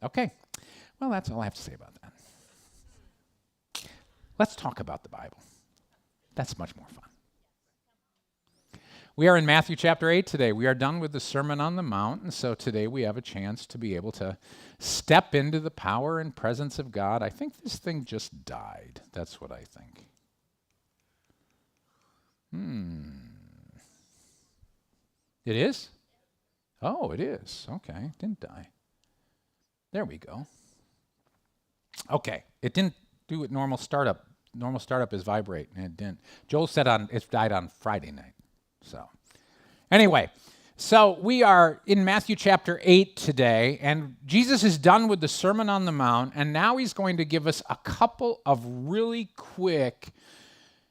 Okay, well, that's all I have to say about that. Let's talk about the Bible. That's much more fun. We are in Matthew chapter 8 today. We are done with the Sermon on the Mount, and so today we have a chance to be able to step into the power and presence of God. I think this thing just died. That's what I think. It is? Oh, it is. Okay, it didn't die. There we go. Okay, it didn't do it normal startup. Normal startup is vibrate, and it didn't. Joel said it died on Friday night. So, anyway, so we are in Matthew chapter 8 today, and Jesus is done with the Sermon on the Mount, and now he's going to give us a couple of really quick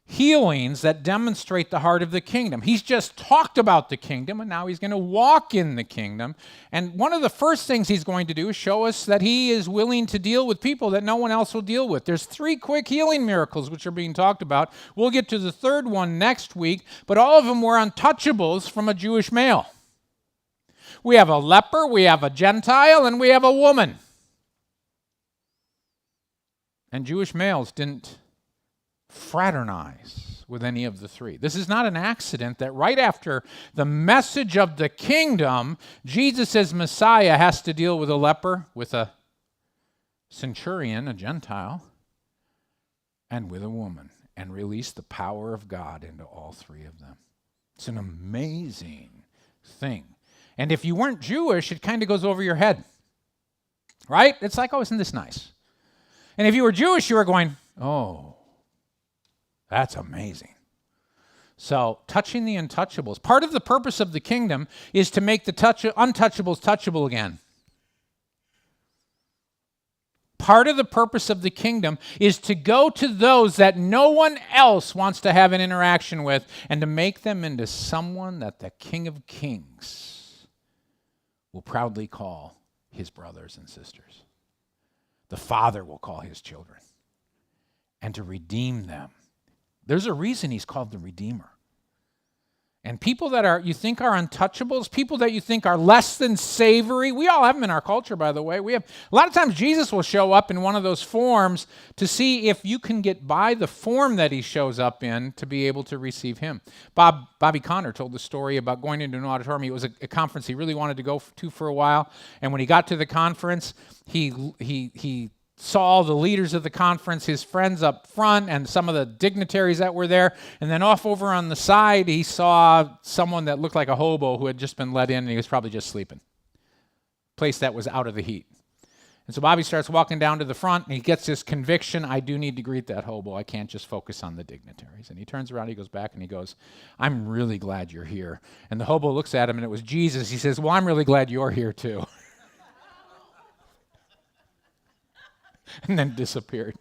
healings that demonstrate the heart of the kingdom. He's just talked about the kingdom, and now he's going to walk in the kingdom. And one of the first things he's going to do is show us that he is willing to deal with people that no one else will deal with. There's 3 quick healing miracles which are being talked about. We'll get to the third one next week, but all of them were untouchables from a Jewish male. We have a leper, we have a Gentile, and we have a woman. And Jewish males didn't fraternize with any of the 3. This is not an accident that right after the message of the kingdom, Jesus as Messiah has to deal with a leper, with a centurion, a Gentile, and with a woman, and release the power of God into all 3 of them. It's an amazing thing. And if you weren't Jewish, it kind of goes over your head, right? It's like, oh, isn't this nice? And if you were Jewish, you were going, oh, that's amazing. So, touching the untouchables. Part of the purpose of the kingdom is to make the untouchables touchable again. Part of the purpose of the kingdom is to go to those that no one else wants to have an interaction with and to make them into someone that the King of Kings will proudly call his brothers and sisters. The Father will call his children. And to redeem them. There's a reason he's called the Redeemer. And people that you think are untouchables, people that you think are less than savory, we all have them in our culture, by the way. A lot of times Jesus will show up in one of those forms to see if you can get by the form that he shows up in to be able to receive him. Bobby Conner told the story about going into an auditorium. It was a conference he really wanted to go to for a while. And when he got to the conference, he saw all the leaders of the conference, his friends up front, and some of the dignitaries that were there. And then off over on the side, he saw someone that looked like a hobo who had just been let in, and he was probably just sleeping. Place that was out of the heat. And so Bobby starts walking down to the front, and he gets this conviction, I do need to greet that hobo. I can't just focus on the dignitaries. And he turns around, he goes back, and he goes, I'm really glad you're here. And the hobo looks at him, and it was Jesus. He says, well, I'm really glad you're here too. And then disappeared.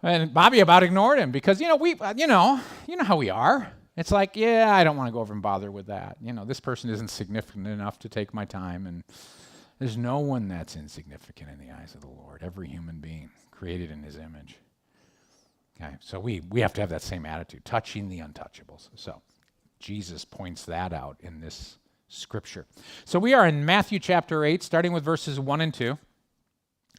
And Bobby about ignored him because, you know how we are. It's like, yeah, I don't want to go over and bother with that. This person isn't significant enough to take my time. And there's no one that's insignificant in the eyes of the Lord. Every human being created in his image. Okay, so we have to have that same attitude, touching the untouchables. So Jesus points that out in this scripture. So we are in Matthew chapter 8, starting with verses 1 and 2.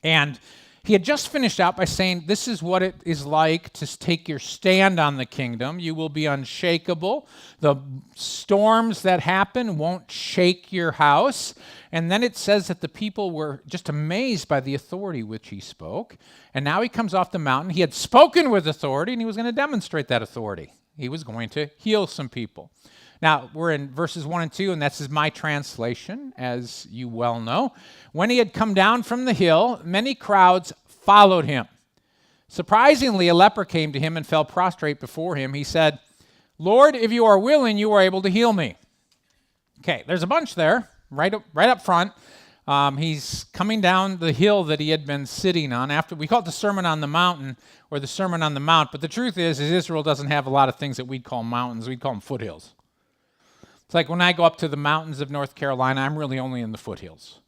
And he had just finished out by saying, this is what it is like to take your stand on the kingdom. You will be unshakable. The storms that happen won't shake your house. And then it says that the people were just amazed by the authority which he spoke. And now he comes off the mountain. He had spoken with authority, and he was going to demonstrate that authority. He was going to heal some people. Now, we're in verses 1 and 2, and this is my translation, as you well know. When he had come down from the hill, many crowds followed him. Surprisingly, a leper came to him and fell prostrate before him. He said, Lord, if you are willing, you are able to heal me. Okay, there's a bunch there, right up front. He's coming down the hill that he had been sitting on. We call it the Sermon on the Mountain or the Sermon on the Mount, but the truth is Israel doesn't have a lot of things that we'd call mountains. We'd call them foothills. It's like when I go up to the mountains of North Carolina, I'm really only in the foothills.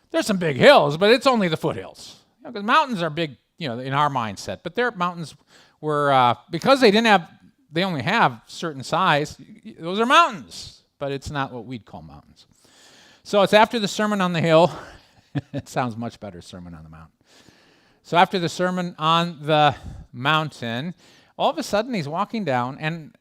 There's some big hills, but it's only the foothills. Because mountains are big, in our mindset. But their mountains were, because they only have certain size, those are mountains. But it's not what we'd call mountains. So it's after the Sermon on the Hill, It sounds much better, Sermon on the Mount. So after the Sermon on the Mountain, all of a sudden he's walking down, and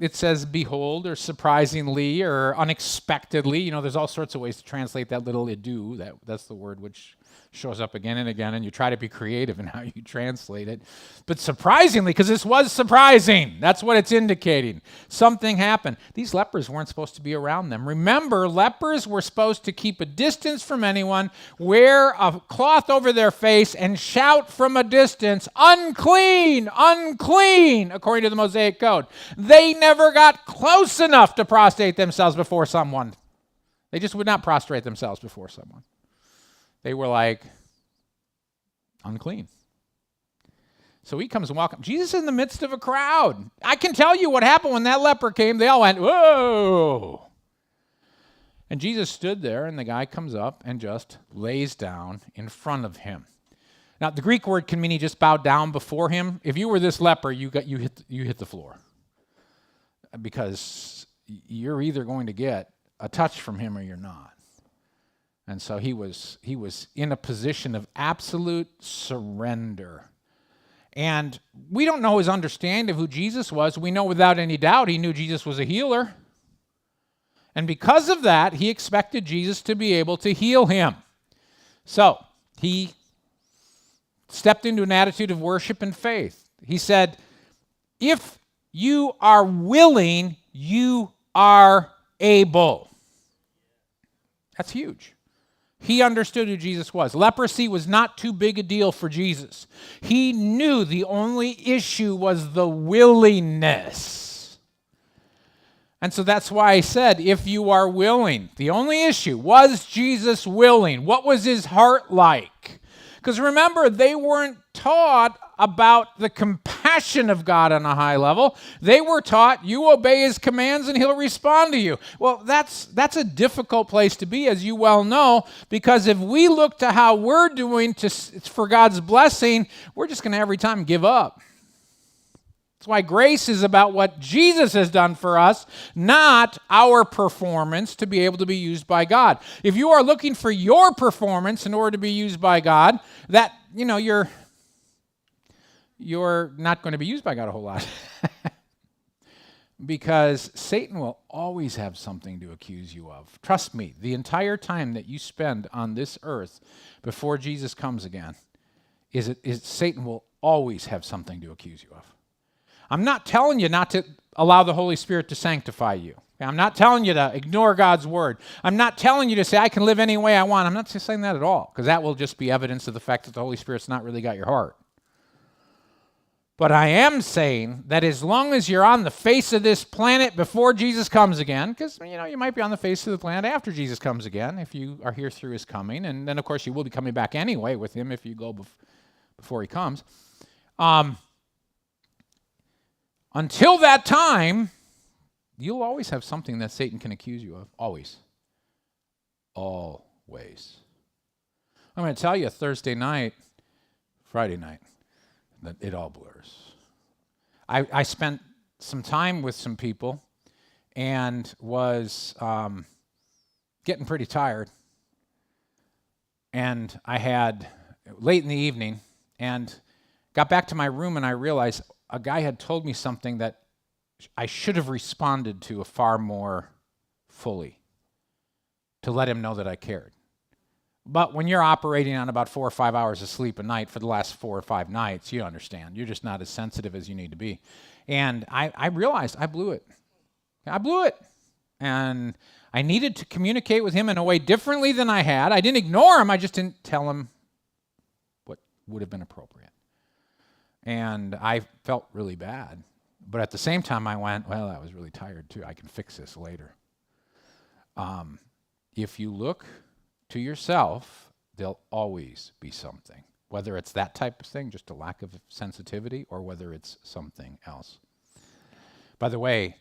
it says, behold, or surprisingly, or unexpectedly. You know, there's all sorts of ways to translate that little idu. That's the word which shows up again and again, and you try to be creative in how you translate it. But surprisingly, because this was surprising, that's what it's indicating. Something happened. These lepers weren't supposed to be around them. Remember, lepers were supposed to keep a distance from anyone, wear a cloth over their face, and shout from a distance, unclean, unclean, according to the Mosaic Code. They never got close enough to prostrate themselves before someone. They just would not prostrate themselves before someone. They were like, unclean. So he comes and walks. Jesus is in the midst of a crowd. I can tell you what happened when that leper came. They all went, whoa. And Jesus stood there, and the guy comes up and just lays down in front of him. Now, the Greek word can mean he just bowed down before him. If you were this leper, you hit the floor. Because you're either going to get a touch from him or you're not. And so he was in a position of absolute surrender. And we don't know his understanding of who Jesus was. We know without any doubt he knew Jesus was a healer. And because of that, he expected Jesus to be able to heal him. So he stepped into an attitude of worship and faith. He said, if you are willing, you are able. That's huge. He understood who Jesus was. Leprosy was not too big a deal for Jesus. He knew the only issue was the willingness. And so that's why I said, if you are willing. The only issue, was Jesus willing? What was his heart like? Because remember, they weren't taught about the compassion of God on a high level. They were taught, you obey his commands and he'll respond to you. Well, that's a difficult place to be, as you well know, because if we look to how we're doing for God's blessing, we're just going to every time give up. That's why grace is about what Jesus has done for us, not our performance to be able to be used by God. If you are looking for your performance in order to be used by God, that, you're not going to be used by God a whole lot. Because Satan will always have something to accuse you of. Trust me, the entire time that you spend on this earth before Jesus comes again, Satan will always have something to accuse you of. I'm not telling you not to allow the Holy Spirit to sanctify you. I'm not telling you to ignore God's word. I'm not telling you to say, I can live any way I want. I'm not saying that at all, because that will just be evidence of the fact that the Holy Spirit's not really got your heart. But I am saying that as long as you're on the face of this planet before Jesus comes again, because you might be on the face of the planet after Jesus comes again, if you are here through his coming, and then of course you will be coming back anyway with him if you go before he comes. Until that time, you'll always have something that Satan can accuse you of. Always. Always. I'm going to tell you, Friday night, that it all blurs. I spent some time with some people and was getting pretty tired. And I had, late in the evening, and got back to my room and I realized a guy had told me something that I should have responded to far more fully to let him know that I cared. But when you're operating on about 4 or 5 hours of sleep a night for the last 4 or 5 nights, you understand. You're just not as sensitive as you need to be. And I realized I blew it. I blew it. And I needed to communicate with him in a way differently than I had. I didn't ignore him. I just didn't tell him what would have been appropriate. And I felt really bad. But at the same time, I went, well, I was really tired too. I can fix this later. If you look to yourself, there'll always be something. Whether it's that type of thing, just a lack of sensitivity, or whether it's something else. By the way,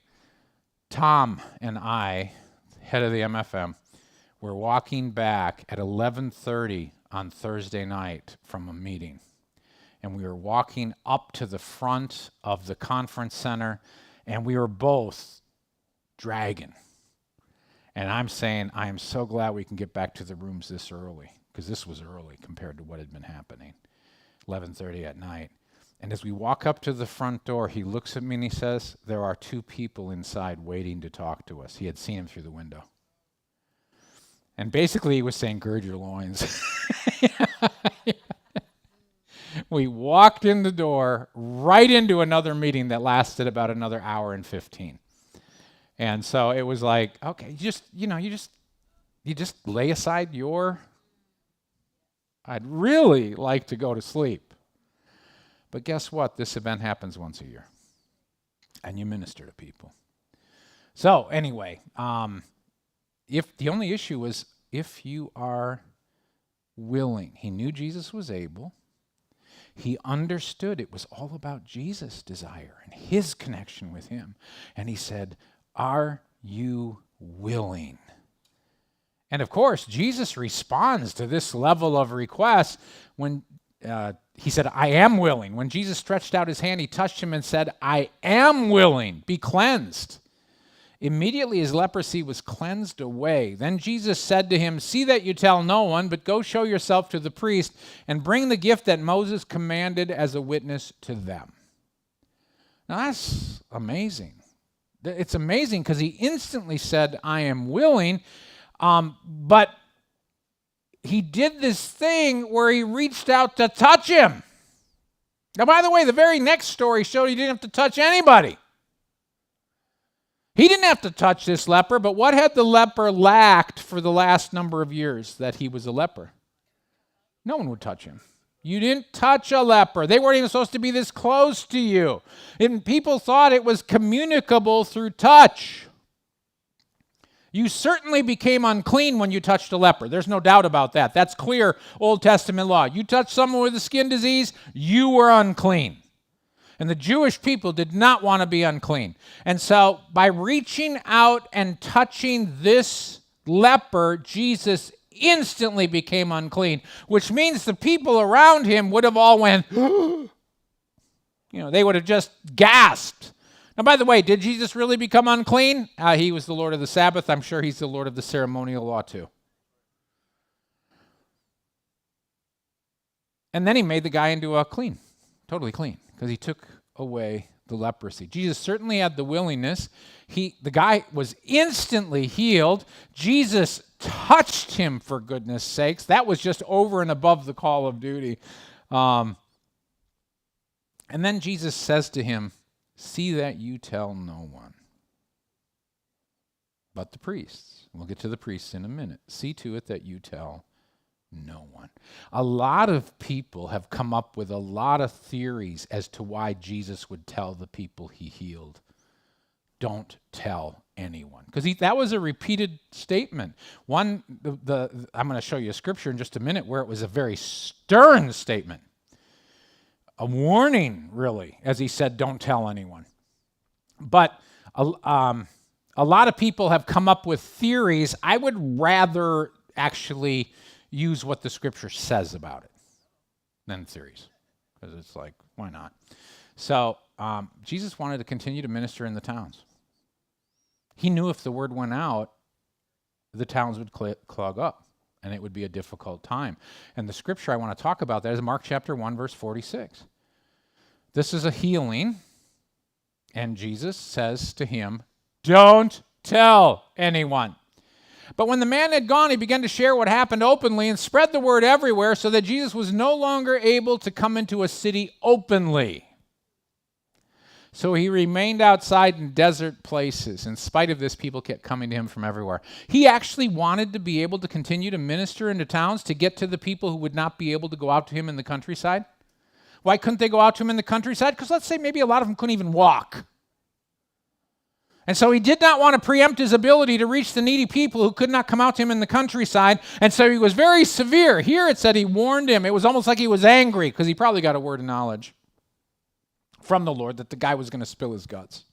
Tom and I, head of the MFM, were walking back at 11:30 on Thursday night from a meeting. And we were walking up to the front of the conference center, and we were both dragging. And I'm saying, I am so glad we can get back to the rooms this early, because this was early compared to what had been happening, 11:30 at night. And as we walk up to the front door, he looks at me and he says, there are 2 people inside waiting to talk to us. He had seen him through the window. And basically he was saying, gird your loins. We walked in the door right into another meeting that lasted about another hour and 15. And so it was like, okay, you just lay aside I'd really like to go to sleep. But guess what? This event happens once a year. And you minister to people. So anyway, if the only issue was if you are willing. He knew Jesus was able. He understood it was all about Jesus' desire and his connection with him. And he said, are you willing? And of course, Jesus responds to this level of request when he said, I am willing. When Jesus stretched out his hand, he touched him and said, I am willing, be cleansed. Immediately his leprosy was cleansed away. Then Jesus said to him, see that you tell no one, but go show yourself to the priest and bring the gift that Moses commanded as a witness to them. Now that's amazing. It's amazing because he instantly said, I am willing, but he did this thing where he reached out to touch him. Now, by the way, the very next story showed he didn't have to touch anybody. He didn't have to touch this leper, but what had the leper lacked for the last number of years that he was a leper? No one would touch him. You didn't touch a leper. They weren't even supposed to be this close to you. And people thought it was communicable through touch. You certainly became unclean when you touched a leper. There's no doubt about that. That's clear Old Testament law. You touched someone with a skin disease, you were unclean. And the Jewish people did not want to be unclean. And so by reaching out and touching this leper, Jesus instantly became unclean, which means the people around him would have all went, they would have just gasped. Now, by the way, did Jesus really become unclean? He was the Lord of the Sabbath. I'm sure he's the Lord of the ceremonial law too. And then he made the guy into a clean, totally clean, because he took away the leprosy. Jesus certainly had the willingness. The guy was instantly healed. Jesus touched him, for goodness sakes. That was just over and above the call of duty. And then Jesus says to him, see that you tell no one but the priests. We'll get to the priests in a minute. See to it that you tell no one. A lot of people have come up with a lot of theories as to why Jesus would tell the people he healed, don't tell anyone. Because that was a repeated statement. I'm going to show you a scripture in just a minute where it was a very stern statement. A warning, really, as he said, don't tell anyone. But a lot of people have come up with theories. I would rather actually use what the scripture says about it than theories, because it's like, why not? So Jesus wanted to continue to minister in the towns. He knew if the word went out, the towns would clog up, and it would be a difficult time. And the scripture I want to talk about that is Mark chapter 1, verse 46. This is a healing, and Jesus says to him, don't tell anyone. But when the man had gone, he began to share what happened openly and spread the word everywhere, so that Jesus was no longer able to come into a city openly. So he remained outside in desert places. In spite of this, people kept coming to him from everywhere. He actually wanted to be able to continue to minister into towns to get to the people who would not be able to go out to him in the countryside. Why couldn't they go out to him in the countryside? Because let's say maybe a lot of them couldn't even walk. And so he did not want to preempt his ability to reach the needy people who could not come out to him in the countryside. And so he was very severe. Here it said he warned him. It was almost like he was angry because he probably got a word of knowledge from the Lord that the guy was going to spill his guts.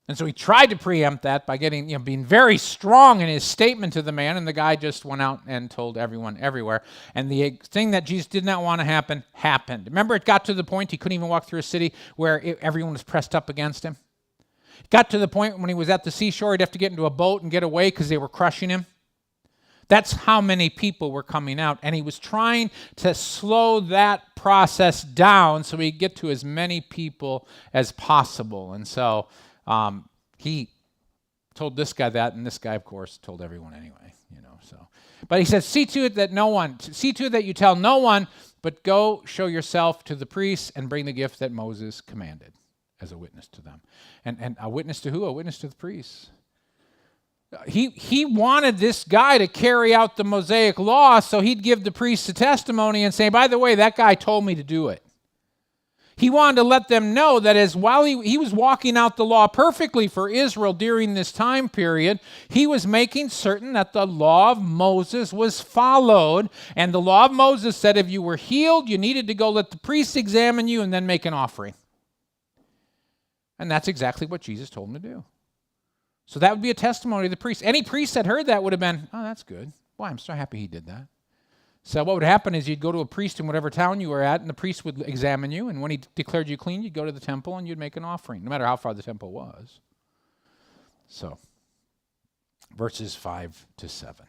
And so he tried to preempt that by being very strong in his statement to the man, and the guy just went out and told everyone everywhere. And the thing that Jesus did not want to happen, happened. Remember, it got to the point he couldn't even walk through a city where everyone was pressed up against him? It got to the point when he was at the seashore, he'd have to get into a boat and get away because they were crushing him. That's how many people were coming out. And he was trying to slow that process down so he could get to as many people as possible. And so he told this guy that, and this guy, of course, told everyone anyway, so. But he says, see to it that you tell no one, but go show yourself to the priests and bring the gift that Moses commanded as a witness to them. And a witness to who? A witness to the priests. He wanted this guy to carry out the Mosaic law so he'd give the priests a testimony and say, by the way, that guy told me to do it. He wanted to let them know that while he was walking out the law perfectly for Israel during this time period, he was making certain that the law of Moses was followed. And the law of Moses said if you were healed, you needed to go let the priest examine you and then make an offering. And that's exactly what Jesus told him to do. So that would be a testimony to the priest. Any priest that heard that would have been, oh, that's good. Boy, I'm so happy he did that. So what would happen is you'd go to a priest in whatever town you were at, and the priest would examine you, and when he declared you clean, you'd go to the temple and you'd make an offering, no matter how far the temple was. So, verses 5 to 7.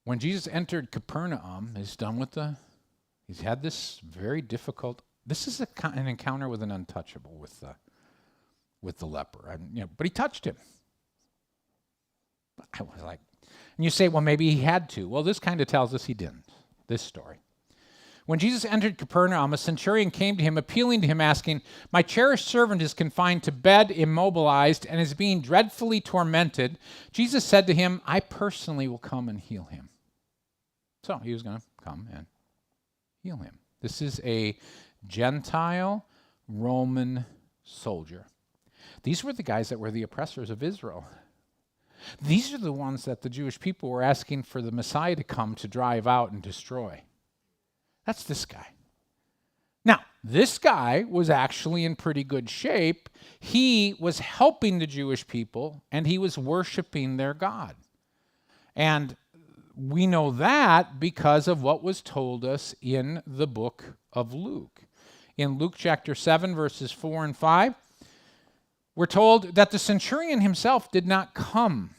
When Jesus entered Capernaum, he's had this very difficult, this is an encounter with an untouchable, with the leper. But he touched him. I was like, and you say, well, maybe he had to. Well, this kind of tells us he didn't, this story. When Jesus entered Capernaum, a centurion came to him, appealing to him, asking, my cherished servant is confined to bed, immobilized, and is being dreadfully tormented. Jesus said to him, I personally will come and heal him. So he was going to come and heal him. This is a Gentile Roman soldier. These were the guys that were the oppressors of Israel. These are the ones that the Jewish people were asking for the Messiah to come to drive out and destroy. That's this guy. Now, this guy was actually in pretty good shape. He was helping the Jewish people, and he was worshiping their God. And we know that because of what was told us in the book of Luke. In Luke chapter 7, verses 4 and 5, we're told that the centurion himself did not come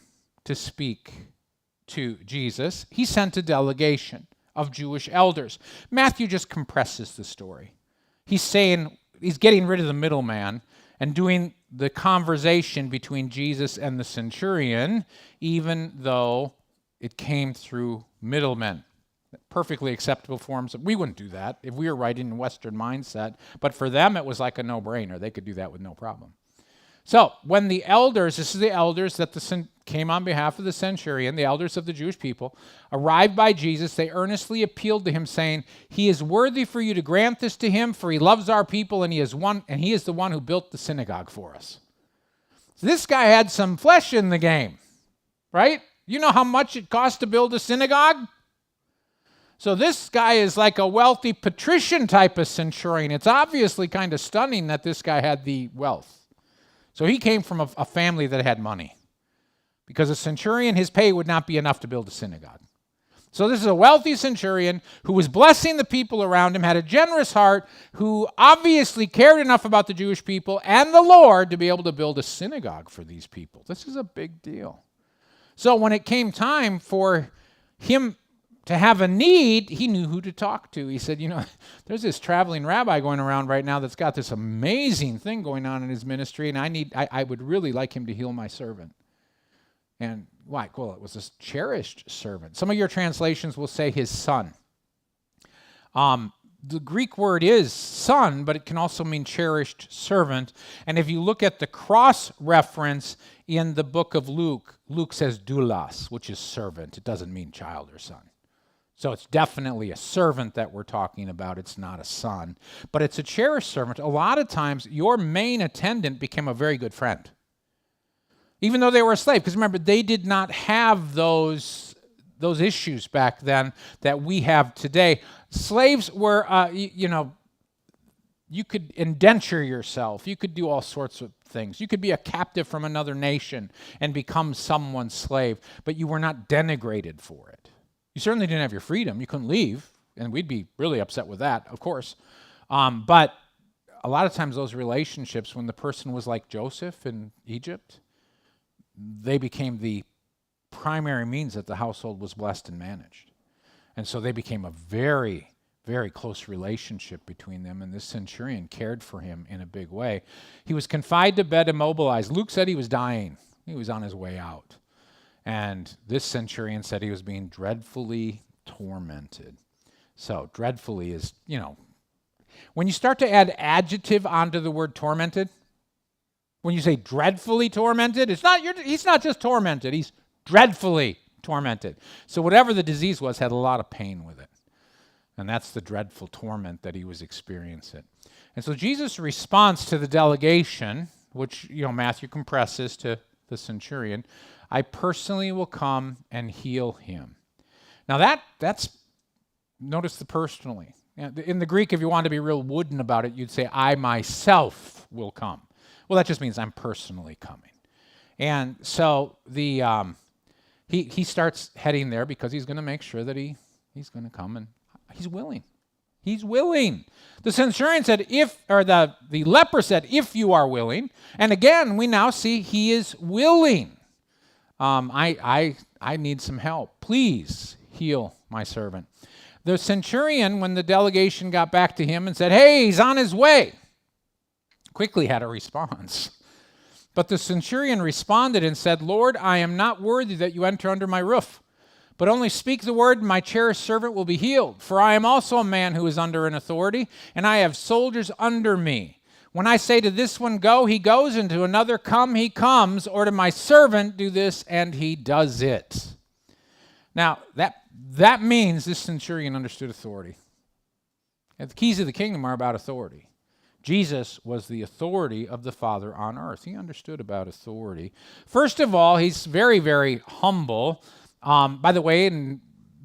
to speak to Jesus. He sent a delegation of Jewish elders. Matthew just compresses the story. He's getting rid of the middleman and doing the conversation between Jesus and the centurion, even though it came through middlemen. Perfectly acceptable forms. We wouldn't do that if we were writing in Western mindset, but for them it was like a no-brainer. They could do that with no problem. So when the elders, this is the elders that came on behalf of the centurion, the elders of the Jewish people, arrived by Jesus, they earnestly appealed to him, saying, he is worthy for you to grant this to him, for he loves our people, and he is the one who built the synagogue for us. So this guy had some flesh in the game, right? You know how much it cost to build a synagogue? So this guy is like a wealthy patrician type of centurion. It's obviously kind of stunning that this guy had the wealth. So he came from a family that had money. Because a centurion, his pay would not be enough to build a synagogue. So this is a wealthy centurion who was blessing the people around him, had a generous heart, who obviously cared enough about the Jewish people and the Lord to be able to build a synagogue for these people. This is a big deal. So when it came time for him to have a need, he knew who to talk to. He said, there's this traveling rabbi going around right now that's got this amazing thing going on in his ministry, and I would really like him to heal my servant. And why? Well, it was a cherished servant. Some of your translations will say his son. The Greek word is son, but it can also mean cherished servant. And if you look at the cross reference in the book of Luke, Luke says doulos, which is servant. It doesn't mean child or son. So it's definitely a servant that we're talking about. It's not a son. But it's a cherished servant. A lot of times, your main attendant became a very good friend. Even though they were a slave. Because remember, they did not have those issues back then that we have today. Slaves were, you could indenture yourself. You could do all sorts of things. You could be a captive from another nation and become someone's slave. But you were not denigrated for it. You certainly didn't have your freedom. You couldn't leave, and we'd be really upset with that, of course. But a lot of times those relationships, when the person was like Joseph in Egypt, they became the primary means that the household was blessed and managed. And so they became a very, very close relationship between them, and this centurion cared for him in a big way. He was confined to bed, immobilized. Luke said he was dying. He was on his way out. And this centurion said he was being dreadfully tormented. So dreadfully is, when you start to add adjective onto the word tormented, when you say dreadfully tormented, he's not just tormented, he's dreadfully tormented. So whatever the disease was had a lot of pain with it. And that's the dreadful torment that he was experiencing. And so Jesus' response to the delegation, which Matthew compresses to the centurion, I personally will come and heal him. Now that's notice the personally. In the Greek, if you want to be real wooden about it, you'd say, I myself will come. Well, that just means I'm personally coming. And so he starts heading there because he's going to make sure that he's going to come, and he's willing. He's willing. The centurion said, the leper said, if you are willing. And again, we now see he is willing. I need some help. Please heal my servant. The centurion, when the delegation got back to him and said, hey, he's on his way, quickly had a response. But the centurion responded and said, Lord, I am not worthy that you enter under my roof, but only speak the word, and my cherished servant will be healed. For I am also a man who is under an authority, and I have soldiers under me. When I say to this one, go, he goes, and to another, come, he comes, or to my servant, do this, and he does it. Now, that means this centurion understood authority. And the keys of the kingdom are about authority. Jesus was the authority of the Father on earth. He understood about authority. First of all, he's very, very humble. By the way,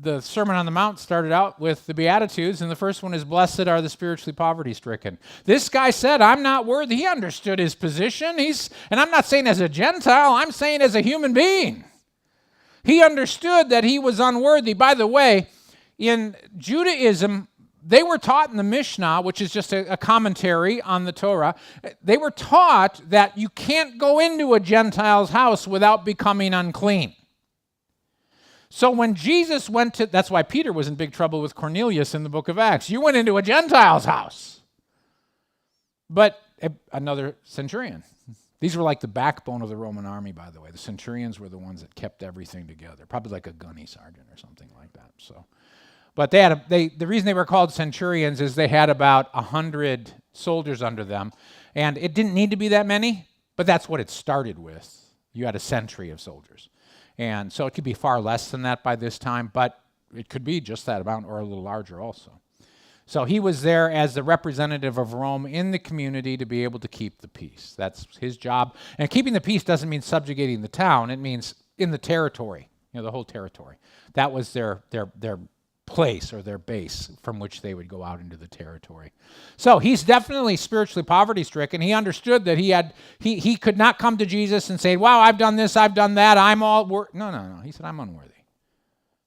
the Sermon on the Mount started out with the Beatitudes, and the first one is, blessed are the spiritually poverty-stricken. This guy said, I'm not worthy. He understood his position. And I'm not saying as a Gentile, I'm saying as a human being. He understood that he was unworthy. By the way, in Judaism, they were taught in the Mishnah, which is just a commentary on the Torah, they were taught that you can't go into a Gentile's house without becoming unclean. So when Jesus went to, that's why Peter was in big trouble with Cornelius in the book of Acts. You went into a Gentile's house. But another centurion. These were like the backbone of the Roman army, by the way. The centurions were the ones that kept everything together, probably like a gunny sergeant or something like that. So, but the reason they were called centurions is they had about 100 soldiers under them, and it didn't need to be that many, but that's what it started with. You had a century of soldiers. And so it could be far less than that by this time, but it could be just that amount or a little larger also. So he was there as the representative of Rome in the community to be able to keep the peace. That's his job. And keeping the peace doesn't mean subjugating the town. It means in the territory, the whole territory. That was their place or their base from which they would go out into the territory. So he's definitely spiritually poverty-stricken. He understood that he could not come to Jesus and say, wow, I've done this, I've done that, I'm all No. He said, I'm unworthy.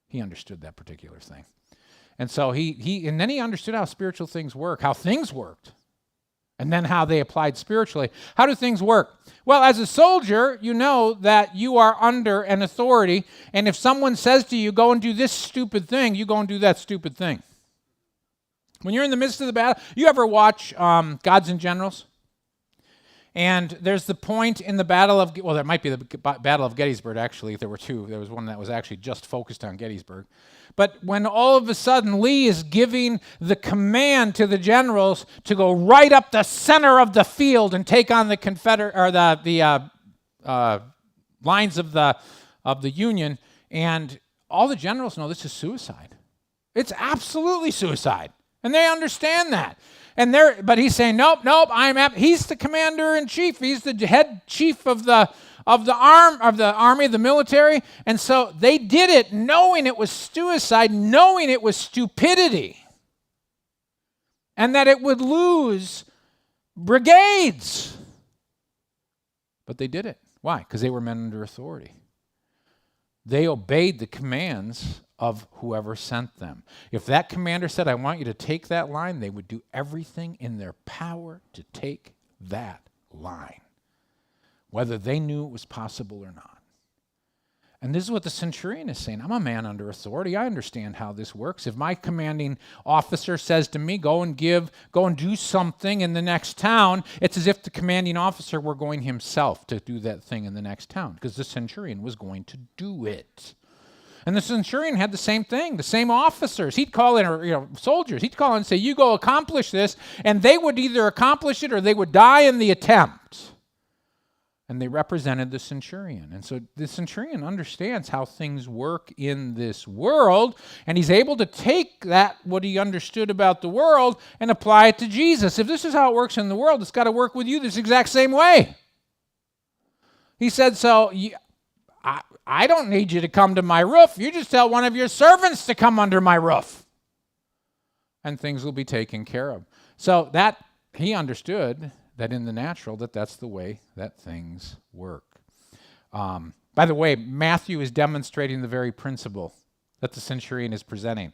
He understood that particular thing. And so and then he understood how spiritual things work, how things worked, and then how they applied spiritually. How do things work? Well, as a soldier, you know that you are under an authority, and if someone says to you, go and do this stupid thing, you go and do that stupid thing. When you're in the midst of the battle, you ever watch Gods and Generals? And there's the point in the there might be the Battle of Gettysburg, actually. There were two. There was one that was actually just focused on Gettysburg. But when all of a sudden Lee is giving the command to the generals to go right up the center of the field and take on the lines of the Union, and all the generals know this is suicide. It's absolutely suicide, and they understand that. But he's saying, nope. He's the commander in chief. He's the head chief of the army, of the military. And so they did it knowing it was suicide, knowing it was stupidity, and that it would lose brigades. But they did it. Why? Because they were men under authority. They obeyed the commands of whoever sent them. If that commander said, I want you to take that line, they would do everything in their power to take that line, whether they knew it was possible or not. And this is what the centurion is saying. I'm a man under authority. I understand how this works. If my commanding officer says to me, go and do something in the next town, it's as if the commanding officer were going himself to do that thing in the next town, because the centurion was going to do it. And the centurion had the same thing, the same officers. He'd call in, soldiers. He'd call in and say, you go accomplish this, and they would either accomplish it or they would die in the attempt. And they represented the centurion. And so the centurion understands how things work in this world, and he's able to take that, what he understood about the world, and apply it to Jesus. If this is how it works in the world, it's got to work with you this exact same way. He said, I don't need you to come to my roof. You just tell one of your servants to come under my roof, and things will be taken care of. So that he understood that in the natural, that's the way that things work. By the way, Matthew is demonstrating the very principle that the centurion is presenting,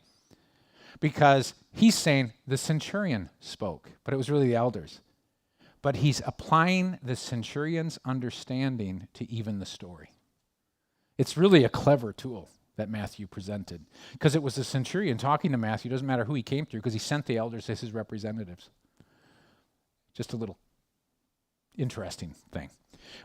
because he's saying the centurion spoke, but it was really the elders. But he's applying the centurion's understanding to even the story. It's really a clever tool that Matthew presented, because it was the centurion talking to Matthew. It doesn't matter who he came through, because he sent the elders as his representatives. Just a little interesting thing.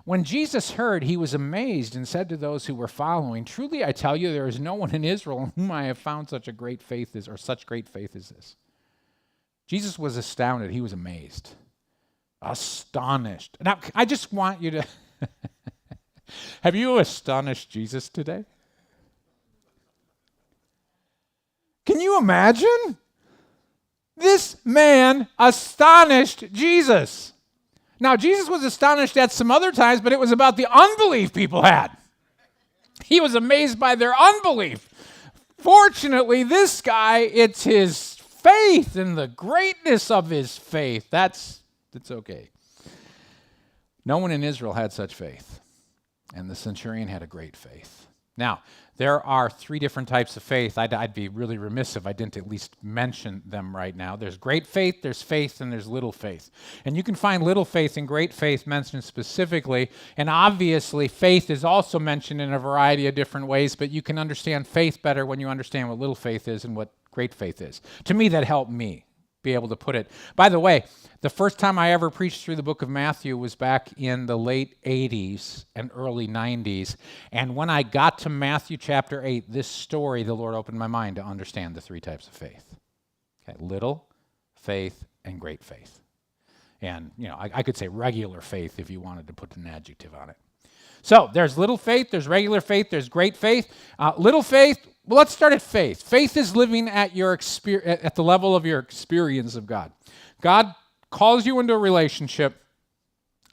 When Jesus heard, he was amazed and said to those who were following, truly I tell you, there is no one in Israel in whom I have found such great faith as this. Jesus was astounded. He was amazed. Astonished. Now, I just want you to... Have you astonished Jesus today? Can you imagine? This man astonished Jesus. Now, Jesus was astonished at some other times, but it was about the unbelief people had. He was amazed by their unbelief. Fortunately, this guy, it's his faith and the greatness of his faith. That's okay. No one in Israel had such faith, and the centurion had a great faith. Now, there are three different types of faith. I'd be really remiss if I didn't at least mention them right now. There's great faith, there's faith, and there's little faith. And you can find little faith and great faith mentioned specifically. And obviously, faith is also mentioned in a variety of different ways, but you can understand faith better when you understand what little faith is and what great faith is. To me, that helped me be able to put it. By the way, the first time I ever preached through the book of Matthew was back in the late 80s and early 90s. And when I got to Matthew chapter 8, this story, the Lord opened my mind to understand the three types of faith. Okay, little faith and great faith. And, I could say regular faith if you wanted to put an adjective on it. So there's little faith, there's regular faith, there's great faith. Little faith, well, let's start at faith. Faith is living at at the level of your experience of God. God calls you into a relationship,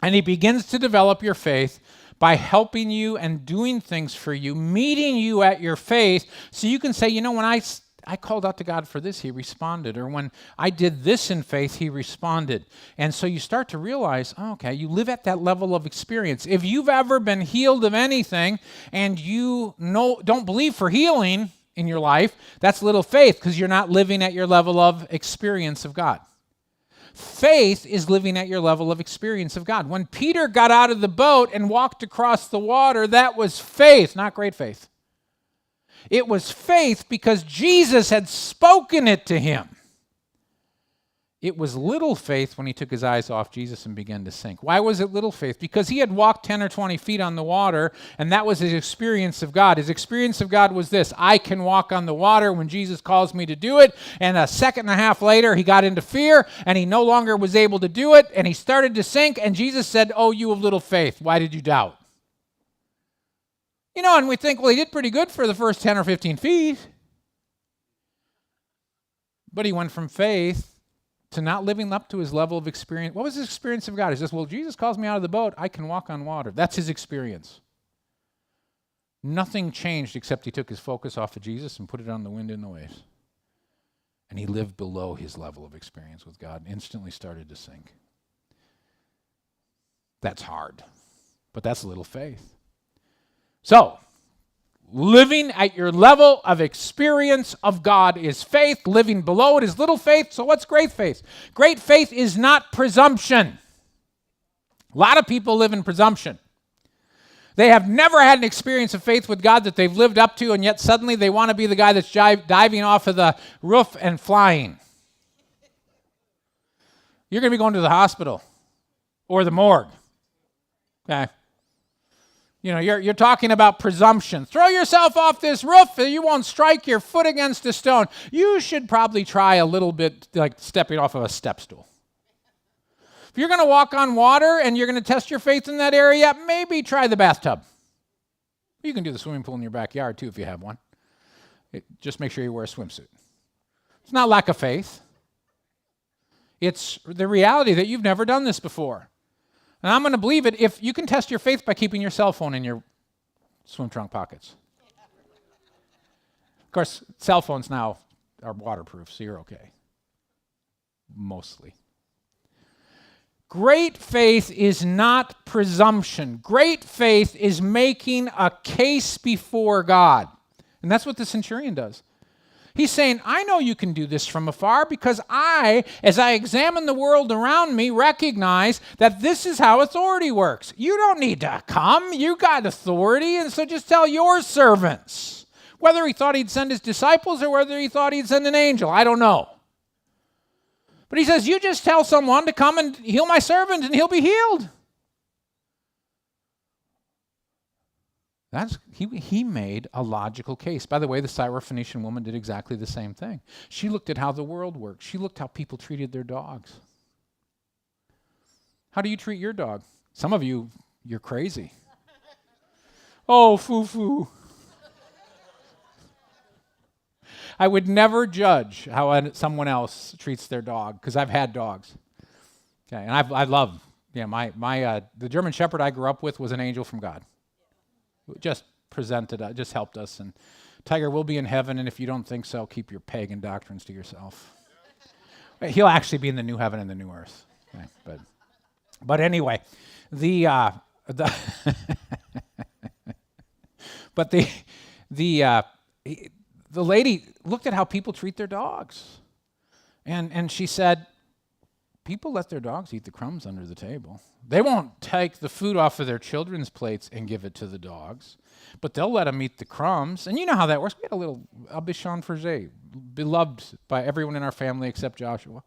and he begins to develop your faith by helping you and doing things for you, meeting you at your faith, so you can say, when I called out to God for this, he responded. Or when I did this in faith, he responded. And so you start to realize, you live at that level of experience. If you've ever been healed of anything and you don't believe for healing in your life, that's little faith, because you're not living at your level of experience of God. Faith is living at your level of experience of God. When Peter got out of the boat and walked across the water, that was faith, not great faith. It was faith because Jesus had spoken it to him. It was little faith when he took his eyes off Jesus and began to sink. Why was it little faith? Because he had walked 10 or 20 feet on the water, and that was his experience of God. His experience of God was this: I can walk on the water when Jesus calls me to do it. And a second and a half later, he got into fear, and he no longer was able to do it, and he started to sink, and Jesus said, "Oh, you of little faith, why did you doubt?" And we think, well, he did pretty good for the first 10 or 15 feet. But he went from faith to not living up to his level of experience. What was his experience of God? He says, well, Jesus calls me out of the boat. I can walk on water. That's his experience. Nothing changed except he took his focus off of Jesus and put it on the wind and the waves. And he lived below his level of experience with God and instantly started to sink. That's hard, but that's a little faith. So, living at your level of experience of God is faith. Living below it is little faith. So what's great faith? Great faith is not presumption. A lot of people live in presumption. They have never had an experience of faith with God that they've lived up to, and yet suddenly they want to be the guy that's diving off of the roof and flying. You're going to be going to the hospital or the morgue. Okay? You know, you're talking about presumption. Throw yourself off this roof and you won't strike your foot against a stone. You should probably try a little bit like stepping off of a step stool. If you're going to walk on water and you're going to test your faith in that area, maybe try the bathtub. You can do the swimming pool in your backyard too if you have one. Just make sure you wear a swimsuit. It's not lack of faith. It's the reality that you've never done this before. And I'm going to believe it if you can test your faith by keeping your cell phone in your swim trunk pockets. Of course, cell phones now are waterproof, so you're okay. Mostly. Great faith is not presumption. Great faith is making a case before God. And that's what the centurion does. He's saying, I know you can do this from afar because I, as I examine the world around me, recognize that this is how authority works. You don't need to come. You got authority, and so just tell your servants. Whether he thought he'd send his disciples or whether he thought he'd send an angel, I don't know. But he says, you just tell someone to come and heal my servant and he'll be healed. He made a logical case. By the way, the Syrophoenician woman did exactly the same thing. She looked at how the world worked. She looked how people treated their dogs. How do you treat your dog? Some of you, you're crazy. Oh, foo-foo. I would never judge how someone else treats their dog because I've had dogs. Okay, and I love, the German Shepherd I grew up with was an angel from God. Just just helped us. And Tiger will be in heaven, and if you don't think so, keep your pagan doctrines to yourself. He'll actually be in the new heaven and the new earth. Okay, but anyway, the lady looked at how people treat their dogs, and she said, people let their dogs eat the crumbs under the table. They won't take the food off of their children's plates and give it to the dogs, but they'll let them eat the crumbs. And you know how that works. We had a little Abishon Frege, beloved by everyone in our family except Joshua.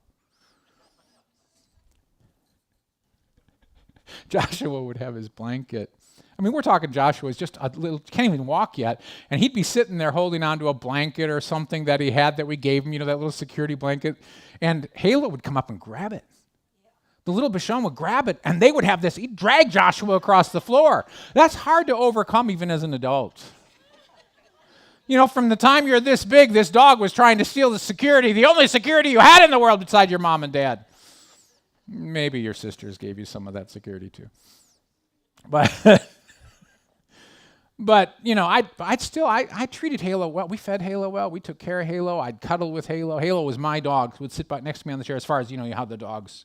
Joshua would have his blanket. I mean, we're talking Joshua's just a little, can't even walk yet, and he'd be sitting there holding onto a blanket or something that he had that we gave him, that little security blanket, and Halo would come up and grab it. The little Bishon would grab it, and they would have this, he'd drag Joshua across the floor. That's hard to overcome even as an adult. From the time you're this big, this dog was trying to steal the security, the only security you had in the world besides your mom and dad. Maybe your sisters gave you some of that security too. But I treated Halo well. We fed Halo well. We took care of Halo. I'd cuddle with Halo. Halo was my dog. Would sit next to me on the chair as far as, how the dogs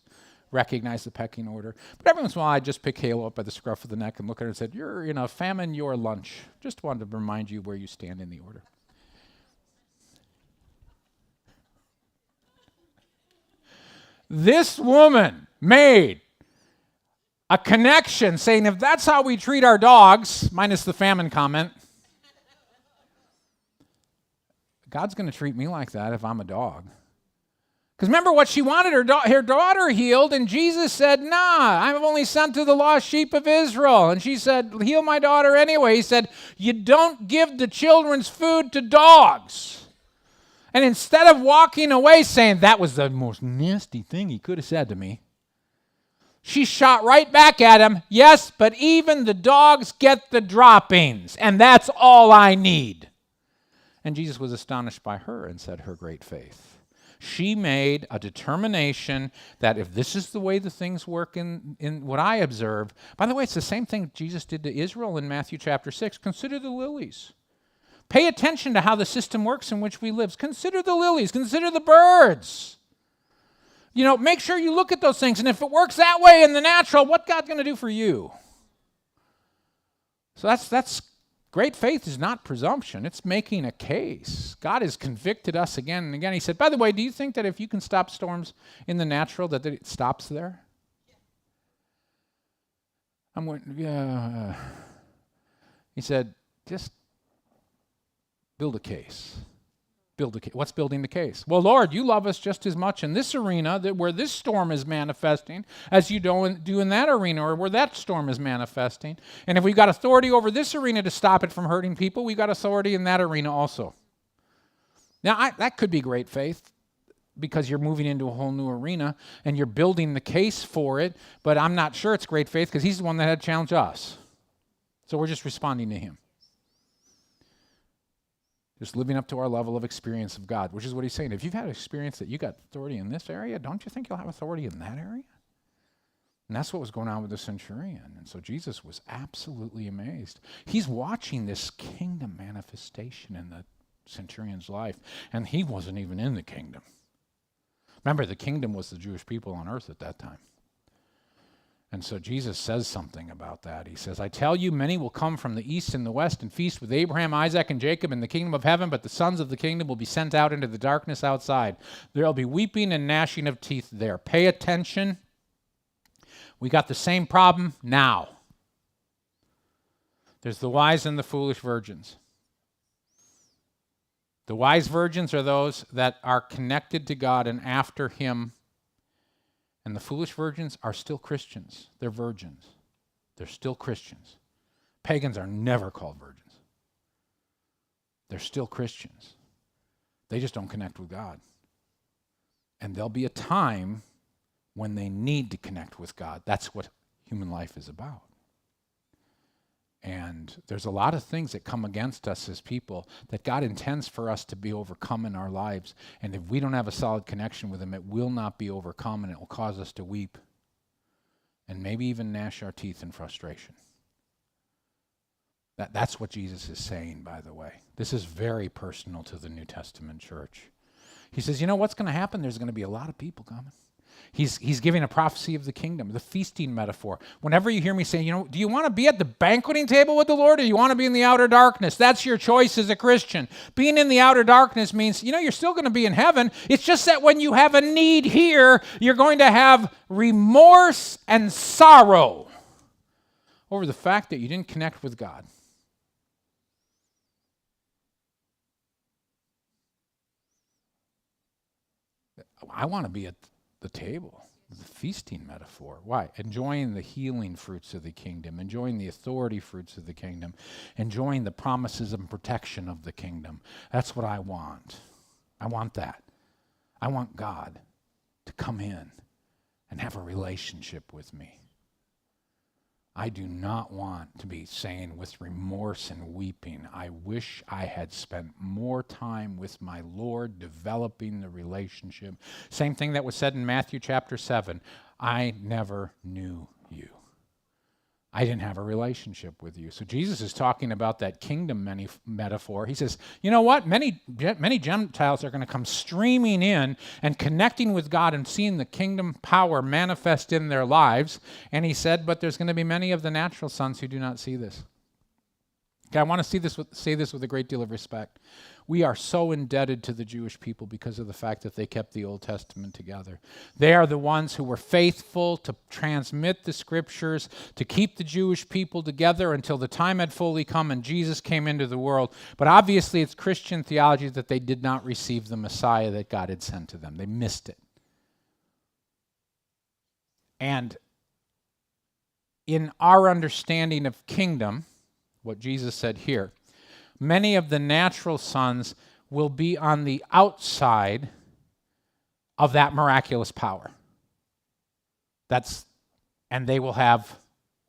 recognize the pecking order. But every once in a while, I'd just pick Halo up by the scruff of the neck and look at her and said, you're in a famine, your lunch. Just wanted to remind you where you stand in the order. This woman made a connection saying, if that's how we treat our dogs, minus the famine comment, God's going to treat me like that if I'm a dog. Because remember what she wanted, her daughter healed, and Jesus said, nah, I'm only sent to the lost sheep of Israel. And she said, heal my daughter anyway. He said, you don't give the children's food to dogs. And instead of walking away saying, that was the most nasty thing he could have said to me, she shot right back at him, yes, but even the dogs get the droppings, and that's all I need. And Jesus was astonished by her and said, her great faith. She made a determination that if this is the way the things work in what I observe, by the way, it's the same thing Jesus did to Israel in Matthew chapter 6. Consider the lilies. Pay attention to how the system works in which we live. Consider the lilies. Consider the birds. Make sure you look at those things. And if it works that way in the natural, what God's going to do for you? So that's great faith is not presumption. It's making a case. God has convicted us again and again. He said, by the way, do you think that if you can stop storms in the natural, that it stops there? I'm going, yeah. He said, just build a case. What's building the case? Well, Lord, you love us just as much in this arena where this storm is manifesting as you do in that arena or where that storm is manifesting. And if we've got authority over this arena to stop it from hurting people, we've got authority in that arena also. Now, that could be great faith because you're moving into a whole new arena and you're building the case for it, but I'm not sure it's great faith because he's the one that had to challenge us. So we're just responding to him. Just living up to our level of experience of God, which is what he's saying. If you've had experience that you got authority in this area, don't you think you'll have authority in that area? And that's what was going on with the centurion. And so Jesus was absolutely amazed. He's watching this kingdom manifestation in the centurion's life, and he wasn't even in the kingdom. Remember, the kingdom was the Jewish people on earth at that time. And so Jesus says something about that. He says, I tell you, many will come from the east and the west and feast with Abraham, Isaac, and Jacob in the kingdom of heaven, but the sons of the kingdom will be sent out into the darkness outside. There will be weeping and gnashing of teeth there. Pay attention. We got the same problem now. There's the wise and the foolish virgins. The wise virgins are those that are connected to God and after him. And the foolish virgins are still Christians. They're virgins. They're still Christians. Pagans are never called virgins. They're still Christians. They just don't connect with God. And there'll be a time when they need to connect with God. That's what human life is about. And there's a lot of things that come against us as people that God intends for us to be overcome in our lives. And if we don't have a solid connection with him, it will not be overcome, and it will cause us to weep and maybe even gnash our teeth in frustration. That's what Jesus is saying, by the way. This is very personal to the New Testament church. He says, you know what's going to happen? There's going to be a lot of people coming. He's giving a prophecy of the kingdom, the feasting metaphor. Whenever you hear me say, do you want to be at the banqueting table with the Lord or do you want to be in the outer darkness? That's your choice as a Christian. Being in the outer darkness means, you're still going to be in heaven. It's just that when you have a need here, you're going to have remorse and sorrow over the fact that you didn't connect with God. I want to be at the table, the feasting metaphor. Why? Enjoying the healing fruits of the kingdom, enjoying the authority fruits of the kingdom, enjoying the promises and protection of the kingdom. That's what I want. I want that. I want God to come in and have a relationship with me. I do not want to be saying with remorse and weeping, I wish I had spent more time with my Lord developing the relationship. Same thing that was said in Matthew chapter 7. I never knew you. I didn't have a relationship with you. So Jesus is talking about that kingdom metaphor. He says, you know what? Many Gentiles are going to come streaming in and connecting with God and seeing the kingdom power manifest in their lives. And he said, but there's going to be many of the natural sons who do not see this. Okay, I want to say this with a great deal of respect. We are so indebted to the Jewish people because of the fact that they kept the Old Testament together. They are the ones who were faithful to transmit the scriptures, to keep the Jewish people together until the time had fully come and Jesus came into the world. But obviously it's Christian theology that they did not receive the Messiah that God had sent to them. They missed it. And in our understanding of kingdom, what Jesus said here, many of the natural sons will be on the outside of that miraculous power. And they will have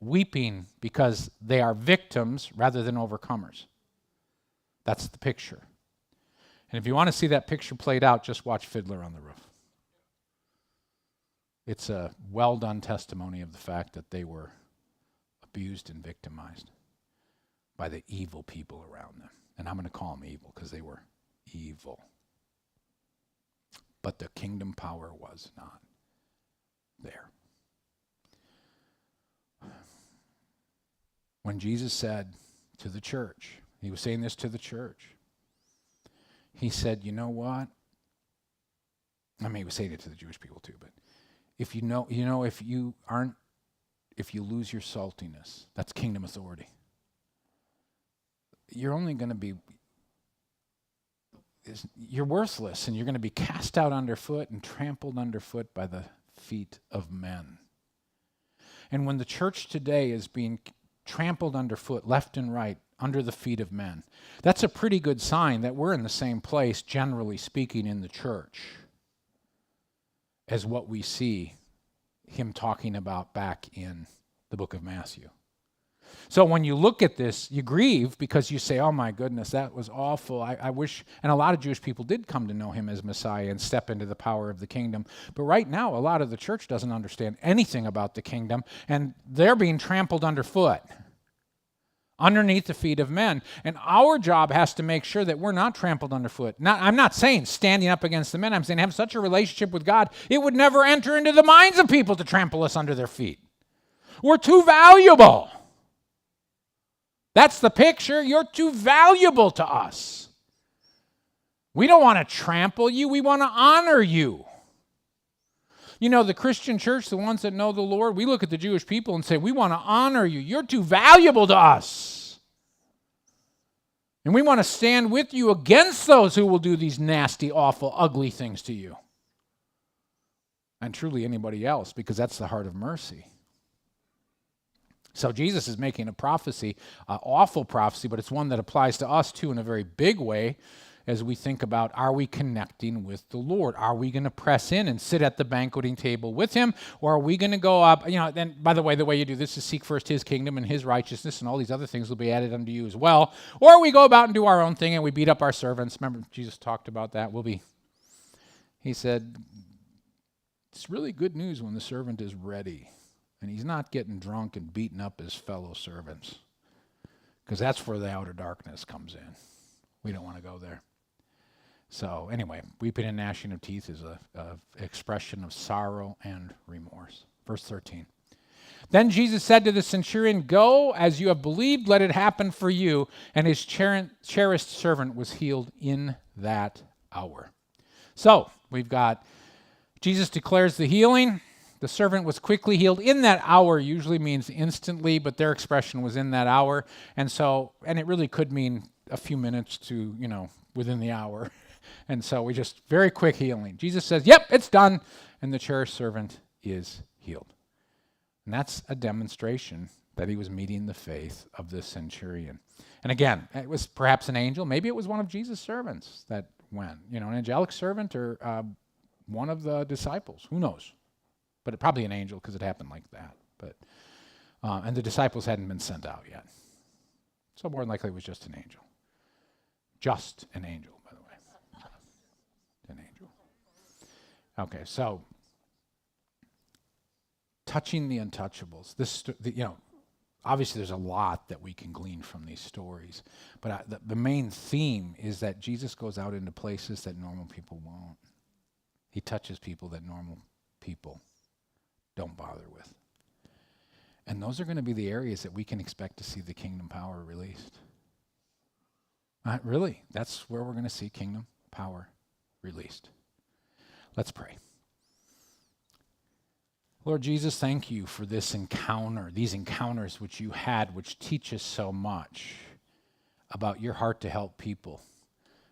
weeping because they are victims rather than overcomers. That's the picture. And if you want to see that picture played out, just watch Fiddler on the Roof. It's a well-done testimony of the fact that they were abused and victimized by the evil people around them. And I'm going to call them evil because they were evil. But the kingdom power was not there. When Jesus said to the church, he was saying this to the church, he said, you know what? I mean, he was saying it to the Jewish people too, but if you lose your saltiness, that's kingdom authority. you're only going to be, you're worthless, and you're going to be cast out underfoot and trampled underfoot by the feet of men. And when the church today is being trampled underfoot, left and right, under the feet of men, that's a pretty good sign that we're in the same place, generally speaking, in the church as what we see him talking about back in the book of Matthew. So when you look at this, you grieve because you say, oh my goodness, that was awful. I wish, and a lot of Jewish people did come to know him as Messiah and step into the power of the kingdom. But right now, a lot of the church doesn't understand anything about the kingdom, and they're being trampled underfoot, underneath the feet of men. And our job has to make sure that we're not trampled underfoot. I'm not saying standing up against the men. I'm saying have such a relationship with God, it would never enter into the minds of people to trample us under their feet. We're too valuable. That's the picture. You're too valuable to us. We don't want to trample you. We want to honor you. You know, the Christian church, the ones that know the Lord, we look at the Jewish people and say, we want to honor you. You're too valuable to us. And we want to stand with you against those who will do these nasty, awful, ugly things to you. And truly anybody else, because that's the heart of mercy. So Jesus is making a prophecy, an awful prophecy, but it's one that applies to us too in a very big way as we think about, are we connecting with the Lord? Are we going to press in and sit at the banqueting table with him? Or are we going to go up, then by the way you do this is seek first his kingdom and his righteousness, and all these other things will be added unto you as well. Or we go about and do our own thing and we beat up our servants. Remember, Jesus talked about that. He said, it's really good news when the servant is ready. And he's not getting drunk and beating up his fellow servants, because that's where the outer darkness comes in. We don't want to go there. So anyway, weeping and gnashing of teeth is a expression of sorrow and remorse. Verse 13. Then Jesus said to the centurion, go, as you have believed, let it happen for you. And his cherished servant was healed in that hour. So we've got Jesus declares the healing. The servant was quickly healed. In that hour usually means instantly, but their expression was in that hour. And it really could mean a few minutes to, within the hour. And so we just, very quick healing. Jesus says, yep, it's done. And the cherished servant is healed. And that's a demonstration that he was meeting the faith of this centurion. And again, it was perhaps an angel. Maybe it was one of Jesus' servants that went, an angelic servant or one of the disciples. Who knows? But probably an angel, because it happened like that. But and the disciples hadn't been sent out yet. So more than likely it was just an angel. Just an angel, by the way. An angel. Okay, so touching the untouchables. Obviously there's a lot that we can glean from these stories. But the main theme is that Jesus goes out into places that normal people won't. He touches people that normal people don't bother with. And those are going to be the areas that we can expect to see the kingdom power released. Really, that's where we're going to see kingdom power released. Let's pray. Lord Jesus, thank you for this encounter, these encounters which you had, which teach us so much about your heart to help people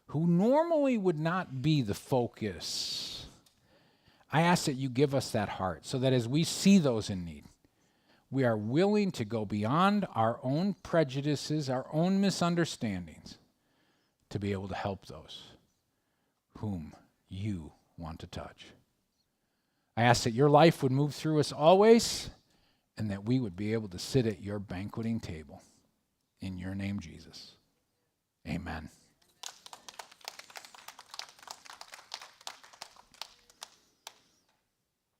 who normally would not be the focus. I ask that you give us that heart so that as we see those in need, we are willing to go beyond our own prejudices, our own misunderstandings, to be able to help those whom you want to touch. I ask that your life would move through us always, and that we would be able to sit at your banqueting table. In your name, Jesus. Amen.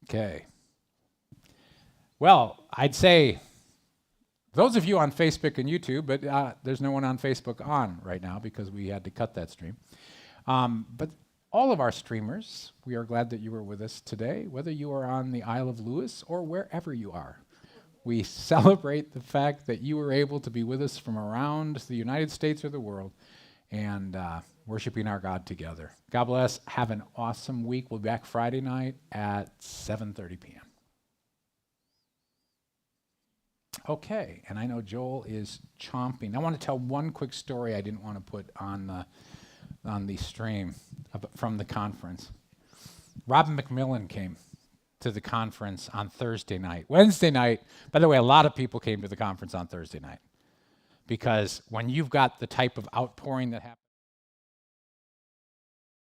Okay. Well, I'd say those of you on Facebook and YouTube, but there's no one on Facebook on right now because we had to cut that stream. But all of our streamers, we are glad that you were with us today, whether you are on the Isle of Lewis or wherever you are. We celebrate the fact that you were able to be with us from around the United States or the world and worshiping our God together. God bless. Have an awesome week. We'll be back Friday night at 7:30 p.m. okay. And I know Joel is chomping. I want to tell one quick story I didn't want to put on the stream from the conference. Robin McMillan came to the conference on Thursday night. Wednesday night, by the way, a lot of people came to the conference on Thursday night. Because when you've got the type of outpouring that happens